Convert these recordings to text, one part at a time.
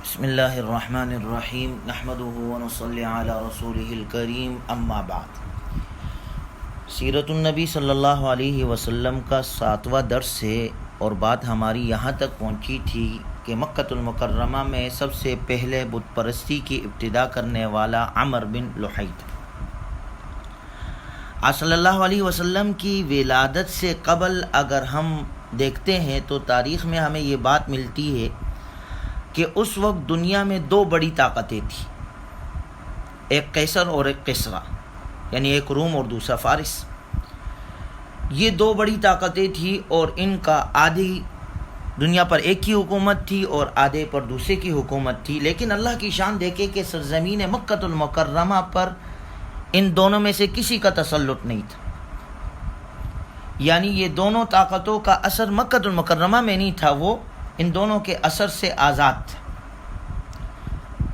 بسم اللہ الرحمن الرحیم نحمده ونصلی علی رسولہ الکریم اما بعد۔ سیرت النبی صلی اللہ علیہ وسلم کا 7واں درس ہے اور بات ہماری یہاں تک پہنچی تھی کہ مکۃ المکرمہ میں سب سے پہلے بت پرستی کی ابتدا کرنے والا عمرو بن لحی تھا۔ آپ صلی اللہ علیہ وسلم کی ولادت سے قبل اگر ہم دیکھتے ہیں تو تاریخ میں ہمیں یہ بات ملتی ہے کہ اس وقت دنیا میں 2 بڑی طاقتیں تھیں، ایک قیصر اور ایک کسریٰ، یعنی ایک روم اور دوسرا فارس۔ یہ 2 بڑی طاقتیں تھیں اور ان کا آدھی دنیا پر ایک کی حکومت تھی اور آدھے پر دوسرے کی حکومت تھی، لیکن اللہ کی شان دیکھے کہ سرزمین مکۃ المکرمہ پر ان دونوں میں سے کسی کا تسلط نہیں تھا، یعنی یہ دونوں طاقتوں کا اثر مکۃ المکرمہ میں نہیں تھا، وہ ان دونوں کے اثر سے آزاد تھا۔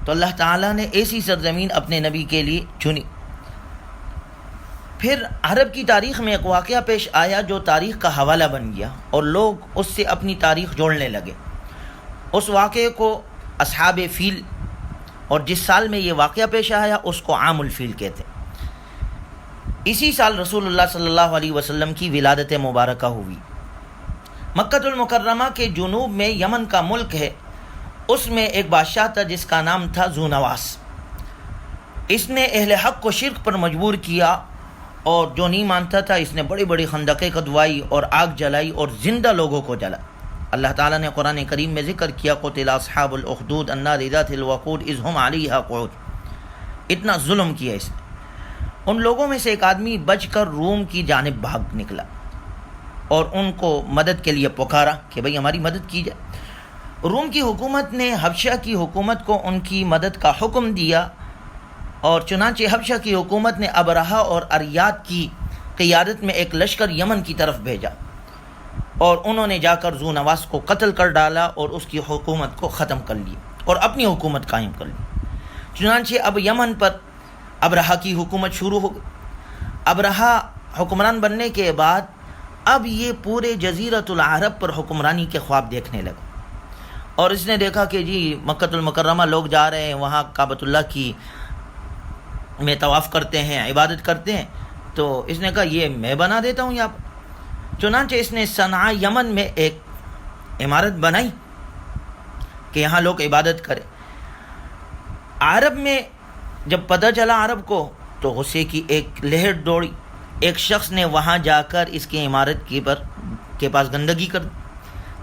تو اللہ تعالیٰ نے ایسی سرزمین اپنے نبی کے لیے چنی۔ پھر عرب کی تاریخ میں ایک واقعہ پیش آیا جو تاریخ کا حوالہ بن گیا اور لوگ اس سے اپنی تاریخ جوڑنے لگے۔ اس واقعے کو اصحاب فیل، اور جس سال میں یہ واقعہ پیش آیا اس کو عام الفیل کہتے ہیں۔ اسی سال رسول اللہ صلی اللہ علیہ وسلم کی ولادت مبارکہ ہوئی۔ مکۃ المکرمہ کے جنوب میں یمن کا ملک ہے، اس میں ایک بادشاہ تھا جس کا نام تھا ذونواس۔ اس نے اہل حق کو شرک پر مجبور کیا اور جو نہیں مانتا تھا اس نے بڑی بڑی خندقیں کھدوائی اور آگ جلائی اور زندہ لوگوں کو جلا۔ اللہ تعالیٰ نے قرآن کریم میں ذکر کیا قتل اصحاب الاخدود النار ذات الوقود اذ هم علیہا قعود۔ اتنا ظلم کیا اس نے۔ ان لوگوں میں سے ایک آدمی بچ کر روم کی جانب بھاگ نکلا اور ان کو مدد کے لیے پکارا کہ بھئی ہماری مدد کی جائے۔ روم کی حکومت نے حبشہ کی حکومت کو ان کی مدد کا حکم دیا اور چنانچہ حبشہ کی حکومت نے ابرہہ اور اریات کی قیادت میں ایک لشکر یمن کی طرف بھیجا اور انہوں نے جا کر ذونواس کو قتل کر ڈالا اور اس کی حکومت کو ختم کر لیا اور اپنی حکومت قائم کر لی۔ چنانچہ اب یمن پر ابرہہ کی حکومت شروع ہو گئی۔ ابرہہ حکمران بننے کے بعد اب یہ پورے جزیرۃ العرب پر حکمرانی کے خواب دیکھنے لگا اور اس نے دیکھا کہ جی مکۃ المکرمہ لوگ جا رہے ہیں، وہاں کعبۃ اللہ کی میں طواف کرتے ہیں، عبادت کرتے ہیں، تو اس نے کہا یہ میں بنا دیتا ہوں یہاں پر۔ چنانچہ اس نے صنعاء یمن میں ایک عمارت بنائی کہ یہاں لوگ عبادت کریں۔ عرب میں جب پتہ چلا عرب کو تو غصے کی ایک لہر دوڑی۔ ایک شخص نے وہاں جا کر اس کی عمارت کے پاس گندگی کر دی،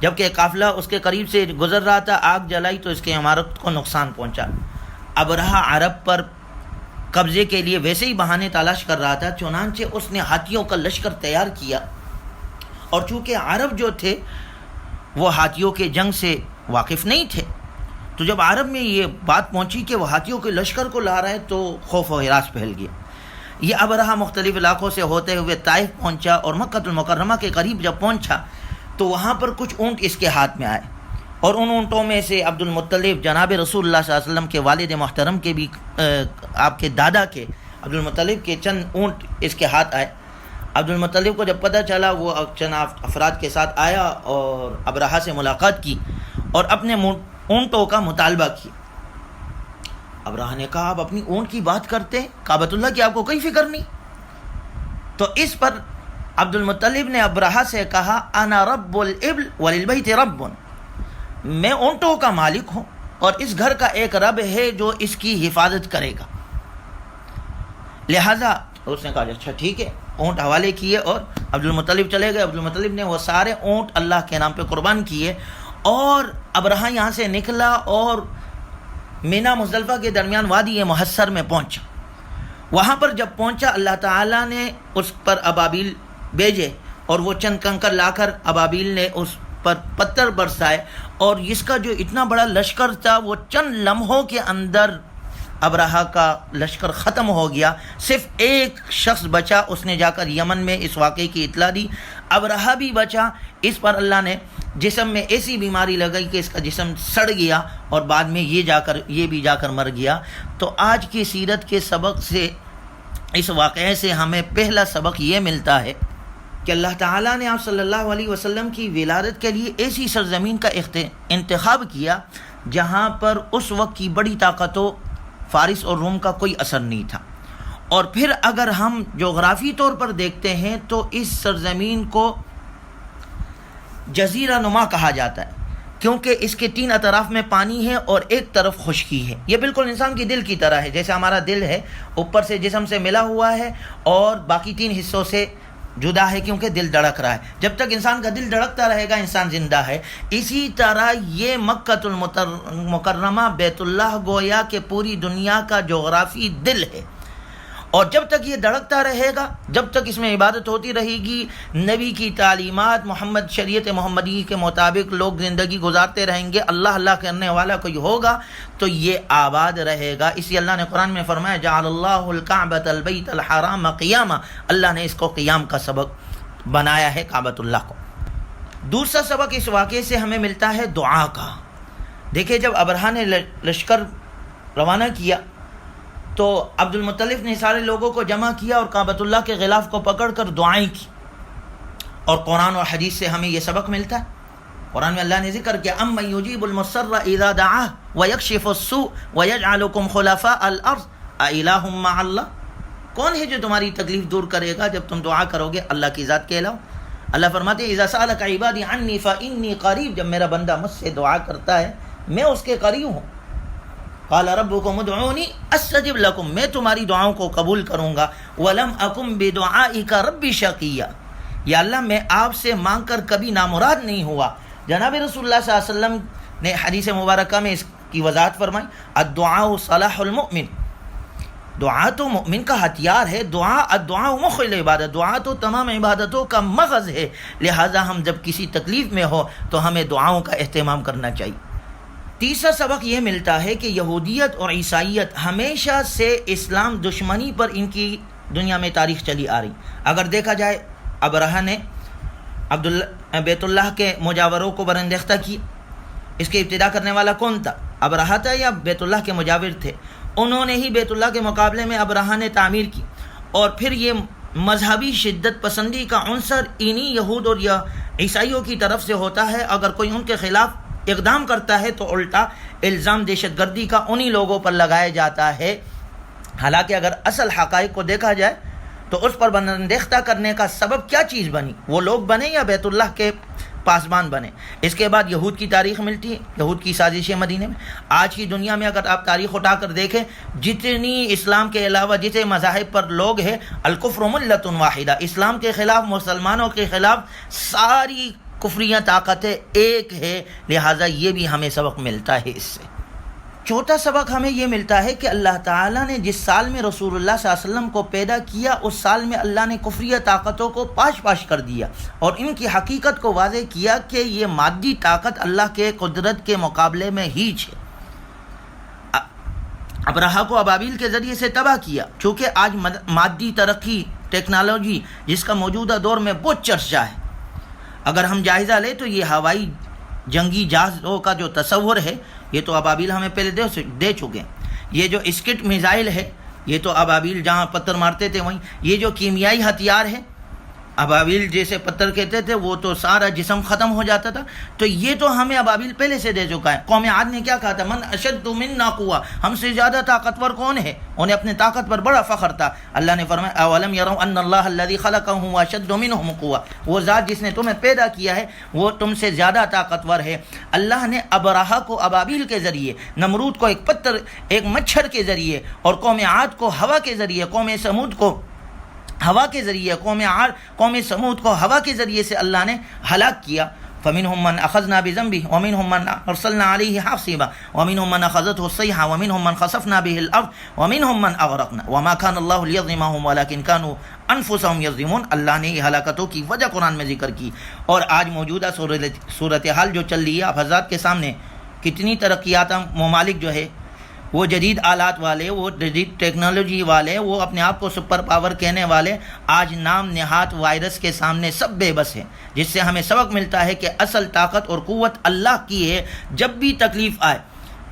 جبکہ قافلہ اس کے قریب سے گزر رہا تھا، آگ جلائی تو اس کی عمارت کو نقصان پہنچا۔ ابرہہ عرب پر قبضے کے لیے ویسے ہی بہانے تلاش کر رہا تھا، چنانچہ اس نے ہاتھیوں کا لشکر تیار کیا اور چونکہ عرب جو تھے وہ ہاتھیوں کے جنگ سے واقف نہیں تھے، تو جب عرب میں یہ بات پہنچی کہ وہ ہاتھیوں کے لشکر کو لا رہا ہے تو خوف و ہراس پھیل گیا۔ یہ ابرہہ مختلف علاقوں سے ہوتے ہوئے طائف پہنچا اور مکۃ المکرمہ کے قریب جب پہنچا تو وہاں پر کچھ اونٹ اس کے ہاتھ میں آئے اور ان اونٹوں میں سے عبد المطلب جناب رسول اللہ صلی اللہ علیہ وسلم کے والد محترم کے بھی آپ کے دادا کے عبد المطلب کے چند اونٹ اس کے ہاتھ آئے۔ عبد المطلب کو جب پتہ چلا وہ چند افراد کے ساتھ آیا اور ابرہہ سے ملاقات کی اور اپنے اونٹوں کا مطالبہ کیا۔ ابرہہ نے کہا آپ اپنی اونٹ کی بات کرتے ہیں، کعبۃ اللہ کی آپ کو کوئی فکر نہیں؟ تو اس پر عبد المطلب نے ابرہہ سے کہا انا رب الابل وللبیت رب، میں اونٹوں کا مالک ہوں اور اس گھر کا ایک رب ہے جو اس کی حفاظت کرے گا، لہذا اس نے کہا اچھا ٹھیک ہے، اونٹ حوالے کیے اور عبد المطلب چلے گئے۔ عبد المطلب نے وہ سارے اونٹ اللہ کے نام پہ قربان کیے اور ابرہہ یہاں سے نکلا اور مینا مزدلفہ کے درمیان وادی محصر میں پہنچا۔ وہاں پر جب پہنچا اللہ تعالیٰ نے اس پر ابابیل بھیجے اور وہ چند کنکر لا کر ابابیل نے اس پر پتھر برسائے اور اس کا جو اتنا بڑا لشکر تھا وہ چند لمحوں کے اندر ابرہہ کا لشکر ختم ہو گیا۔ صرف ایک شخص بچا، اس نے جا کر یمن میں اس واقعے کی اطلاع دی، ابرہہ بھی بچا۔ اس پر اللہ نے جسم میں ایسی بیماری لگائی کہ اس کا جسم سڑ گیا اور بعد میں یہ بھی جا کر مر گیا۔ تو آج کی سیرت کے سبق سے، اس واقعے سے ہمیں پہلا سبق یہ ملتا ہے کہ اللہ تعالیٰ نے آپ صلی اللہ علیہ وسلم کی ولادت کے لیے ایسی سرزمین کا انتخاب کیا جہاں پر اس وقت کی بڑی طاقتوں فارس اور روم کا کوئی اثر نہیں تھا. اور پھر اگر ہم جغرافی طور پر دیکھتے ہیں تو اس سرزمین کو جزیرہ نما کہا جاتا ہے، کیونکہ اس کے 3 اطراف میں پانی ہے اور ایک طرف خشکی ہے. یہ بالکل انسان کی دل کی طرح ہے، جیسے ہمارا دل ہے، اوپر سے جسم سے ملا ہوا ہے اور باقی 3 حصوں سے جدا ہے، کیونکہ دل دھڑک رہا ہے. جب تک انسان کا دل دھڑکتا رہے گا انسان زندہ ہے. اسی طرح یہ مکۃ المکرمہ بیت اللہ گویا کہ پوری دنیا کا جغرافی دل ہے، اور جب تک یہ دھڑکتا رہے گا، جب تک اس میں عبادت ہوتی رہے گی، نبی کی تعلیمات محمد شریعت محمدی کے مطابق لوگ زندگی گزارتے رہیں گے، اللہ اللہ کرنے والا کوئی ہوگا تو یہ آباد رہے گا. اسی اللہ نے قرآن میں فرمایا جعل اللہ الکعبۃ البیت الحرام قیاما، اللہ نے اس کو قیام کا سبق بنایا ہے کعبۃ اللہ کو. دوسرا سبق اس واقعے سے ہمیں ملتا ہے دعا کا. دیکھیں جب ابرہہ نے لشکر روانہ کیا تو عبد المطلب نے سارے لوگوں کو جمع کیا اور کعبۃ اللہ کے غلاف کو پکڑ کر دعائیں کی. اور قرآن اور حدیث سے ہمیں یہ سبق ملتا ہے. قرآن میں اللہ نے ذکر کیا امن یجیب المضطر اذا دعاہ ویکشف السوء ویجعلکم خلفاء الارض االہ مع اللہ، کون ہے جو تمہاری تکلیف دور کرے گا جب تم دعا کرو گے اللہ کی ذات کے علاوہ؟ اللہ فرماتے ہیں اذا سألک عبادی عنی فانی قریب، جب میرا بندہ مجھ سے دعا کرتا ہے میں اس کے قریب ہوں. قال ربکم ادعونی استجب لکم، میں تمہاری دعاؤں کو قبول کروں گا. ولم اکم بدعائک ربی شقیا، یا اللہ میں آپ سے مانگ کر کبھی نامراد نہیں ہوا. جناب رسول اللہ صلی اللہ علیہ وسلم نے حدیث مبارکہ میں اس کی وضاحت فرمائی الدعاء صلاح المؤمن، دعا تو مومن کا ہتھیار ہے. الدعاء مخ العبادت، دعا تو تمام عبادتوں کا مغز ہے. لہٰذا ہم جب کسی تکلیف میں ہو تو ہمیں دعاؤں کا اہتمام کرنا چاہیے. تیسرا سبق یہ ملتا ہے کہ یہودیت اور عیسائیت ہمیشہ سے اسلام دشمنی پر ان کی دنیا میں تاریخ چلی آ رہی. اگر دیکھا جائے ابرہہ نے بیت اللہ کے مجاوروں کو برانگیختہ کی. اس کے ابتدا کرنے والا کون تھا؟ ابرہہ تھا یا بیت اللہ کے مجاور تھے؟ انہوں نے ہی بیت اللہ کے مقابلے میں ابرہہ نے تعمیر کی. اور پھر یہ مذہبی شدت پسندی کا عنصر انہی یہود اور عیسائیوں کی طرف سے ہوتا ہے. اگر کوئی ان کے خلاف اقدام کرتا ہے تو الٹا الزام دہشت گردی کا انہی لوگوں پر لگایا جاتا ہے. حالانکہ اگر اصل حقائق کو دیکھا جائے تو اس پر برانگیختہ کرنے کا سبب کیا چیز بنی؟ وہ لوگ بنے یا بیت اللہ کے پاسبان بنے؟ اس کے بعد یہود کی تاریخ ملتی ہے، یہود کی سازشیں مدینے میں. آج کی دنیا میں اگر آپ تاریخ اٹھا کر دیکھیں، جتنی اسلام کے علاوہ جتنے مذاہب پر لوگ ہیں، الکفر ملۃ واحدہ، اسلام کے خلاف مسلمانوں کے خلاف ساری کفریہ طاقتیں ایک ہے. لہٰذا یہ بھی ہمیں سبق ملتا ہے اس سے. چوتھا سبق ہمیں یہ ملتا ہے کہ اللہ تعالیٰ نے جس سال میں رسول اللہ صلی اللہ علیہ وسلم کو پیدا کیا اس سال میں اللہ نے کفریہ طاقتوں کو پاش کر دیا اور ان کی حقیقت کو واضح کیا کہ یہ مادی طاقت اللہ کے قدرت کے مقابلے میں ہیچ ہے. ابرہہ کو ابابیل کے ذریعے سے تباہ کیا. چونکہ آج مادی ترقی ٹیکنالوجی جس کا موجودہ دور میں بہت چرچا ہے، اگر ہم جائزہ لیں تو یہ ہوائی جنگی جہازوں کا جو تصور ہے یہ تو ابابیل ہمیں پہلے دے چکے ہیں. یہ جو اسکٹ میزائل ہے یہ تو ابابیل جہاں پتھر مارتے تھے وہیں. یہ جو کیمیائی ہتھیار ہے ابابیل جیسے پتھر کہتے تھے وہ تو سارا جسم ختم ہو جاتا تھا. تو یہ تو ہمیں ابابیل پہلے سے دے چکا ہے. قوم عاد نے کیا کہا تھا؟ من اشد منا قوہ، ہم سے زیادہ طاقتور کون ہے؟ انہیں اپنے طاقت پر بڑا فخر تھا. اللہ نے فرمایا اولم یروا ان اللہ الذی خلقهم اشد منهم قوہ، وہ ذات جس نے تمہیں پیدا کیا ہے وہ تم سے زیادہ طاقتور ہے. اللہ نے ابرہہ کو ابابیل کے ذریعے، نمرود کو ایک پتھر ایک مچھر کے ذریعے، اور قوم عاد کو ہوا کے ذریعے، قوم سمود کو ہوا کے ذریعے، قوم سمود کو ہوا کے ذریعے سے اللہ نے ہلاک کیا. فمنهم من اخذنا بذنبه ومنهم من ارسلنا عليه حاصبا ومنهم من اخذته الصيحه ومنهم من خسفنا به الارض ومنهم من اغرقنا وما كان الله ليظلمهم ولكن كانوا انفسهم يظلمون. اللہ نے یہ ہلاکتوں کی وجہ قرآن میں ذکر کی. اور آج موجودہ صورتحال جو چل رہی ہے آپ حضرات کے سامنے، کتنی ترقیات ممالک جو ہے وہ جدید آلات والے، وہ جدید ٹیکنالوجی والے، وہ اپنے آپ کو سپر پاور کہنے والے، آج نام نہاد وائرس کے سامنے سب بے بس ہیں. جس سے ہمیں سبق ملتا ہے کہ اصل طاقت اور قوت اللہ کی ہے. جب بھی تکلیف آئے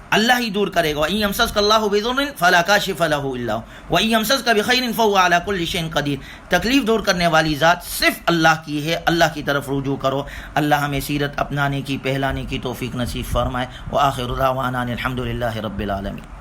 اللہ ہی دور کرے گا. وَإِن يَمْسَسْكَ اللَّهُ بِضُرٍّ فَلَا كَاشِفَ لَهُ إِلَّا هُوَ وَإِن يَمْسَسْكَ بِخَيْرٍ فَهُوَ عَلَى كُلِّ شَيْءٍ قَدِيرٌ. تکلیف دور کرنے والی ذات صرف اللہ کی ہے. اللہ کی طرف رجوع کرو. اللہ ہمیں سیرت اپنانے کی، پہلانے کی توفیق نصیب فرمائے. وآخر دعوانا الحمد للہ رب العالمین.